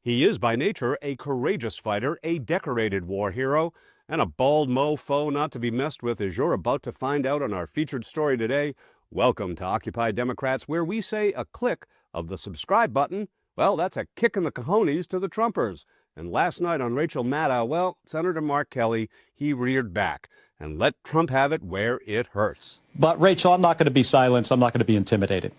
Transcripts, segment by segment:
He is by nature a courageous fighter, a decorated war hero, and a bald mofo not to be messed with, as you're about to find out on our featured story today. Welcome to Occupy Democrats, where we say a click of the subscribe button, well, that's a kick in the cojones to the Trumpers. And last night on Rachel Maddow, well, Senator Mark Kelly, he reared back and let Trump have it where it hurts. But, Rachel, I'm not going to be silenced. I'm not going to be intimidated.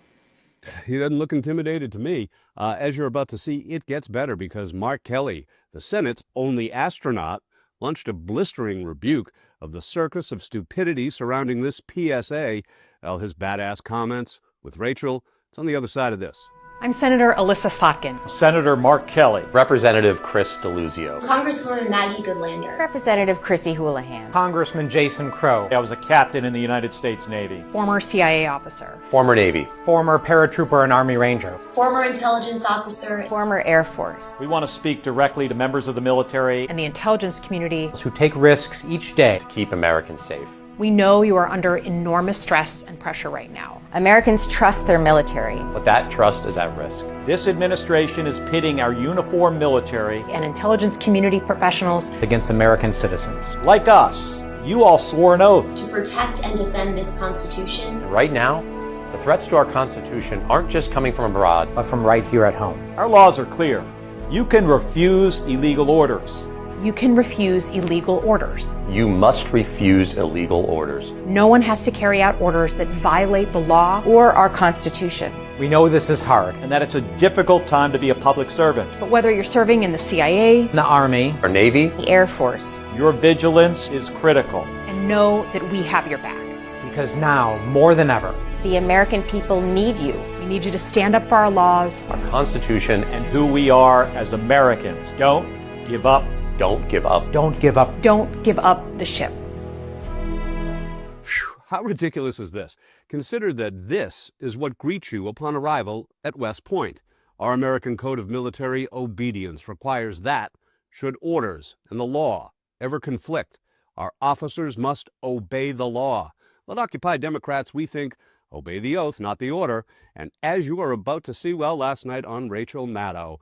He doesn't look intimidated to me. As you're about to see, it gets better because Mark Kelly, the Senate's only astronaut, launched a blistering rebuke of the circus of stupidity surrounding this PSA. Well, his badass comments with Rachel, it's on the other side of this. I'm Senator Alyssa Slotkin. Senator Mark Kelly. Representative Chris Deluzio. Congresswoman Maggie Goodlander. Representative Chrissy Houlihan. Congressman Jason Crow. I was a captain in the United States Navy. Former CIA officer. Former Navy. Former paratrooper and Army Ranger. Former intelligence officer. Former Air Force. We want to speak directly to members of the military And the intelligence community. Who take risks each day To keep Americans safe. We know you are under enormous stress and pressure right now. Americans trust their military. But that trust is at risk. This administration is pitting our uniformed military, And intelligence community professionals. against American citizens. like us. You all swore an oath. To protect and defend this Constitution. And right now, the threats to our Constitution aren't just coming from abroad. But from right here at home. Our laws are clear. You can refuse illegal orders. You can refuse illegal orders. You must refuse illegal orders. No one has to carry out orders that violate the law. Or our Constitution. We know this is hard. And that it's a difficult time to be a public servant. But whether you're serving in the CIA, The Army. Our Navy, The Air Force. Your vigilance is critical. and know that we have your back. Because now, more than ever, The American people need you. We need you to stand up for our laws. our Constitution, And who we are as Americans. Don't give up. don't give up. don't give up. Don't give up the ship. How ridiculous is this? Consider that this is what greets you upon arrival at West Point. Our American Code of Military Obedience requires that, should orders and the law ever conflict, our officers must obey the law. Let Occupy Democrats, we think, obey the oath, not the order. And as you are about to see, well, last night on Rachel Maddow,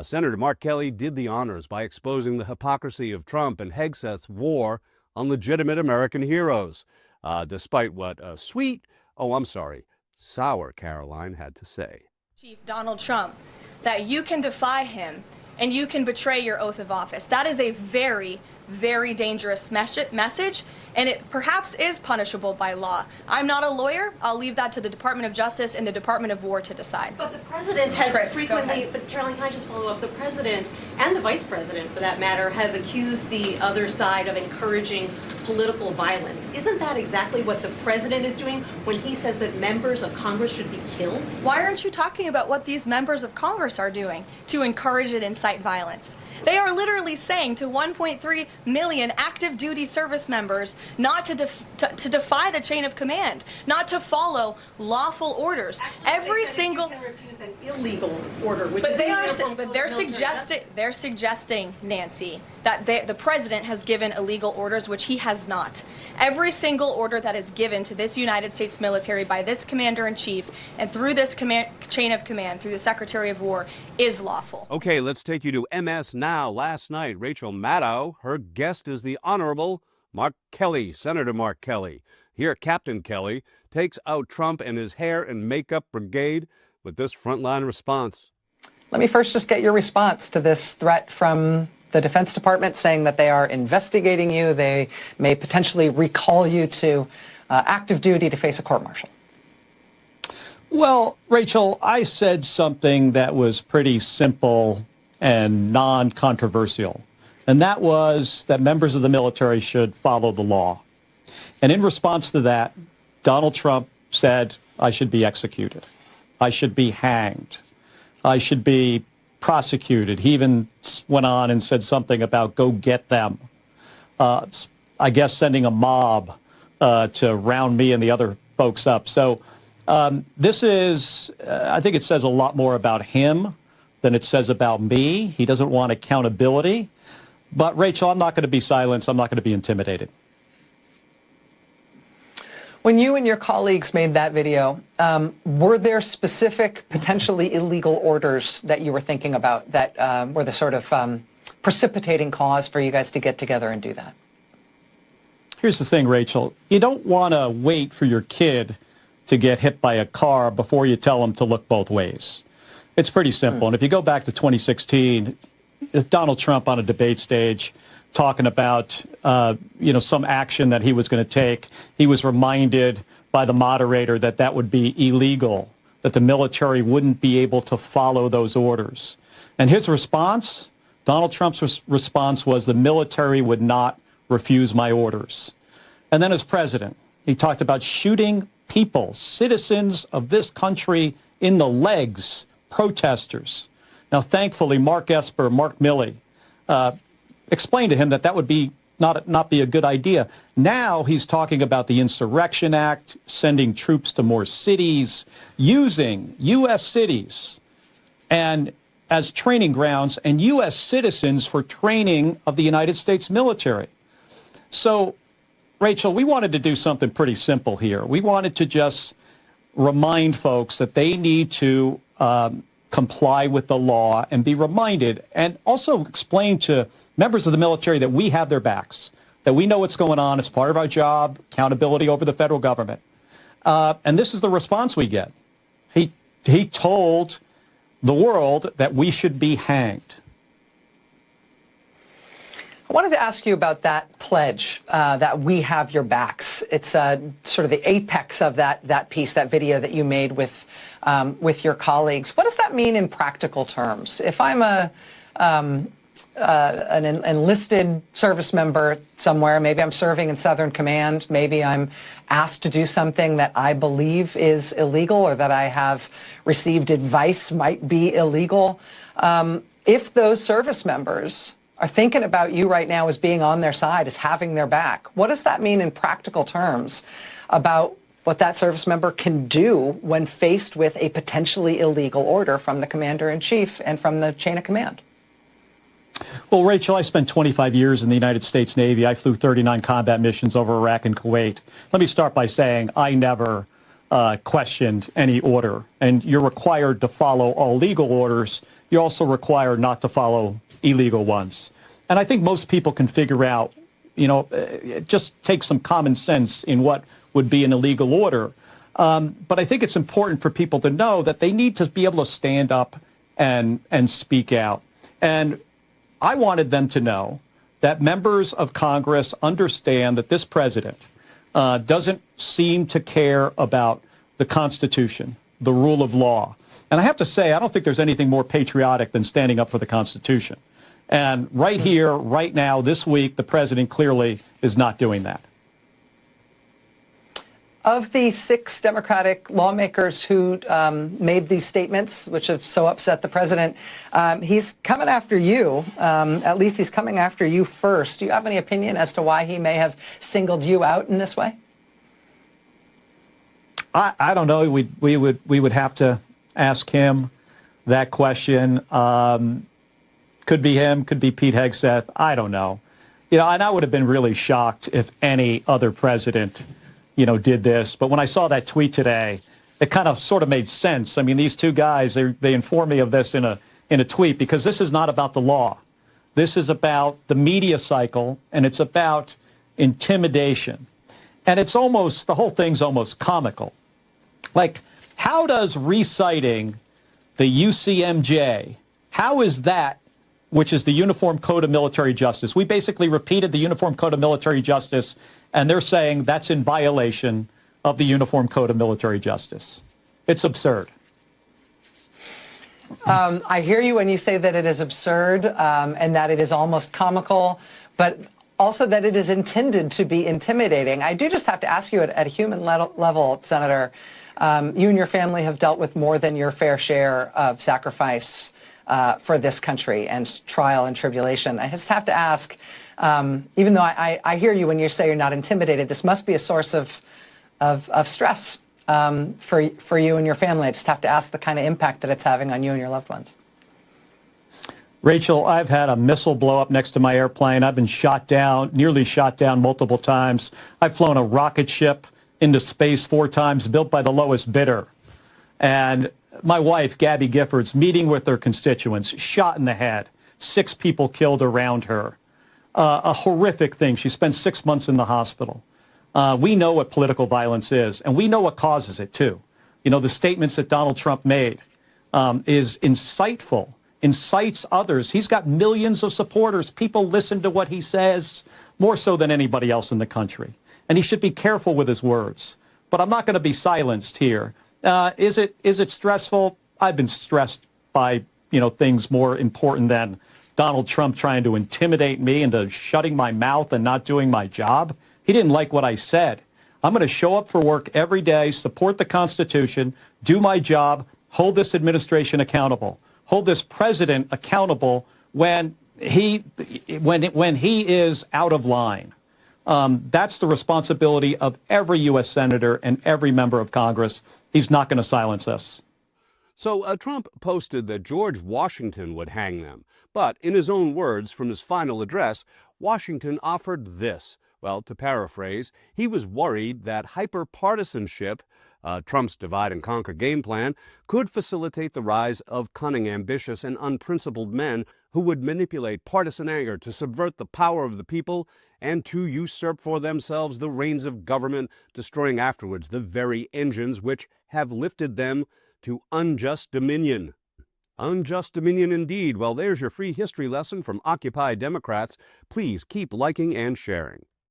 Senator Mark Kelly did the honors by exposing the hypocrisy of Trump and Hegseth's war on legitimate American heroes, despite what sour Caroline had to say. Chief Donald Trump, that you can defy him and you can betray your oath of office. That is a very, very dangerous message, and it perhaps is punishable by law. I'm not a lawyer. I'll leave that to the Department of Justice and the Department of War to decide. But the president has Chris, frequently, but Caroline, can I just follow up? The president and the vice president, for that matter, have accused the other side of encouraging political violence. Isn't that exactly what the president is doing when he says that members of Congress should be killed? Why aren't you talking about what these members of Congress are doing to encourage and incite violence? They are literally saying to 1.3 million active duty service members not to defy the chain of command, not to follow lawful orders. Actually, Every they said single you can refuse an illegal order, which But is they a are, uniform but code they're of military suggesting, justice. they're suggesting, Nancy, that the president has given illegal orders, which he has not. Every single order that is given to this United States military by this commander-in-chief and through this chain of command, through the Secretary of War, is lawful. Okay, let's take you to MS Now. Last night, Rachel Maddow, her guest is the Honorable Mark Kelly, Senator Mark Kelly. Here, Captain Kelly takes out Trump and his hair and makeup brigade with this frontline response. Let me first just get your response to this threat from the Defense Department saying that they are investigating you. They may potentially recall you to active duty to face a court-martial. Well, Rachel, I said something that was pretty simple and non-controversial, and that was that members of the military should follow the law. And in response to that, Donald Trump said I should be executed. I should be hanged. I should be prosecuted. He even went on and said something about go get them. I guess sending a mob to round me and the other folks up. So this is, I think it says a lot more about him than it says about me. He doesn't want accountability. But, Rachel, I'm not going to be silenced. I'm not going to be intimidated. When you and your colleagues made that video, were there specific, potentially illegal orders that you were thinking about that were the sort of precipitating cause for you guys to get together and do that? Here's the thing, Rachel. You don't want to wait for your kid to get hit by a car before you tell them to look both ways. It's pretty simple. And if you go back to 2016, Donald Trump on a debate stage talking about, some action that he was going to take, he was reminded by the moderator that that would be illegal, that the military wouldn't be able to follow those orders. And his response, Donald Trump's response was the military would not refuse my orders. And then as president, he talked about shooting people, citizens of this country, in the legs, protesters. Now, thankfully, Mark Esper, Mark Milley, explained to him that that would be not be a good idea. Now he's talking about the Insurrection Act, sending troops to more cities, using U.S. cities and as training grounds and U.S. citizens for training of the United States military. So, Rachel, we wanted to do something pretty simple here. We wanted to just remind folks that they need to comply with the law and be reminded, and also explain to members of the military that we have their backs, that we know what's going on as part of our job, accountability over the federal government. And this is the response we get. He told the world that we should be hanged. I wanted to ask you about that pledge, that we have your backs. It's sort of the apex of that piece, that video that you made with your colleagues. What does that mean in practical terms? If I'm an enlisted service member somewhere, maybe I'm serving in Southern Command, maybe I'm asked to do something that I believe is illegal or that I have received advice might be illegal. If those service members are thinking about you right now as being on their side, as having their back, what does that mean in practical terms about what that service member can do when faced with a potentially illegal order from the commander-in-chief and from the chain of command? Well, Rachel, I spent 25 years in the United States Navy. I flew 39 combat missions over Iraq and Kuwait. Let me start by saying I never questioned any order. And you're required to follow all legal orders. You're also required not to follow illegal ones. And I think most people can figure out, just take some common sense in what would be an illegal order. But I think it's important for people to know that they need to be able to stand up and speak out. And I wanted them to know that members of Congress understand that this president doesn't seem to care about the Constitution, the rule of law. And I have to say, I don't think there's anything more patriotic than standing up for the Constitution. And right here, right now, this week, the president clearly is not doing that. Of the 6 Democratic lawmakers who made these statements, which have so upset the president, he's coming after you. At least he's coming after you first. Do you have any opinion as to why he may have singled you out in this way? I don't know. We would have to ask him that question. Could be him. Could be Pete Hegseth. I don't know. And I would have been really shocked if any other president did this. But when I saw that tweet today, it kind of sort of made sense. I mean, these two guys, they informed me of this in a tweet, because this is not about the law. This is about the media cycle, and it's about intimidation. And it's almost, the whole thing's almost comical. Like, how does reciting the UCMJ, how is that, which is the Uniform Code of Military Justice? We basically repeated the Uniform Code of Military Justice, and they're saying that's in violation of the Uniform Code of Military Justice. It's absurd. I hear you when you say that it is absurd and that it is almost comical, but also that it is intended to be intimidating. I do just have to ask you at a human level, Senator, you and your family have dealt with more than your fair share of sacrifice for this country and trial and tribulation. I just have to ask, even though I hear you when you say you're not intimidated, this must be a source of stress for you and your family. I just have to ask the kind of impact that it's having on you and your loved ones. Rachel, I've had a missile blow up next to my airplane. I've been shot down, nearly shot down multiple times. I've flown a rocket ship into space 4 times, built by the lowest bidder. And my wife, Gabby Giffords, meeting with her constituents, shot in the head, 6 people killed around her. A horrific thing. She spent 6 months in the hospital. We know what political violence is, and we know what causes it, too. You know, the statements that Donald Trump made is insightful, incites others. He's got millions of supporters. People listen to what he says more so than anybody else in the country. And he should be careful with his words. But I'm not going to be silenced here. Is it stressful? I've been stressed by, things more important than Donald Trump trying to intimidate me into shutting my mouth and not doing my job. He didn't like what I said. I'm going to show up for work every day, support the Constitution, do my job, hold this administration accountable, hold this president accountable when he is out of line. That's the responsibility of every U.S. senator and every member of Congress. He's not going to silence us. So Trump posted that George Washington would hang them. But in his own words from his final address, Washington offered this. Well, to paraphrase, he was worried that hyper-partisanship, Trump's divide-and-conquer game plan, could facilitate the rise of cunning, ambitious, and unprincipled men who would manipulate partisan anger to subvert the power of the people and to usurp for themselves the reins of government, destroying afterwards the very engines which have lifted them to unjust dominion. Unjust dominion indeed. Well, there's your free history lesson from Occupy Democrats. Please keep liking and sharing.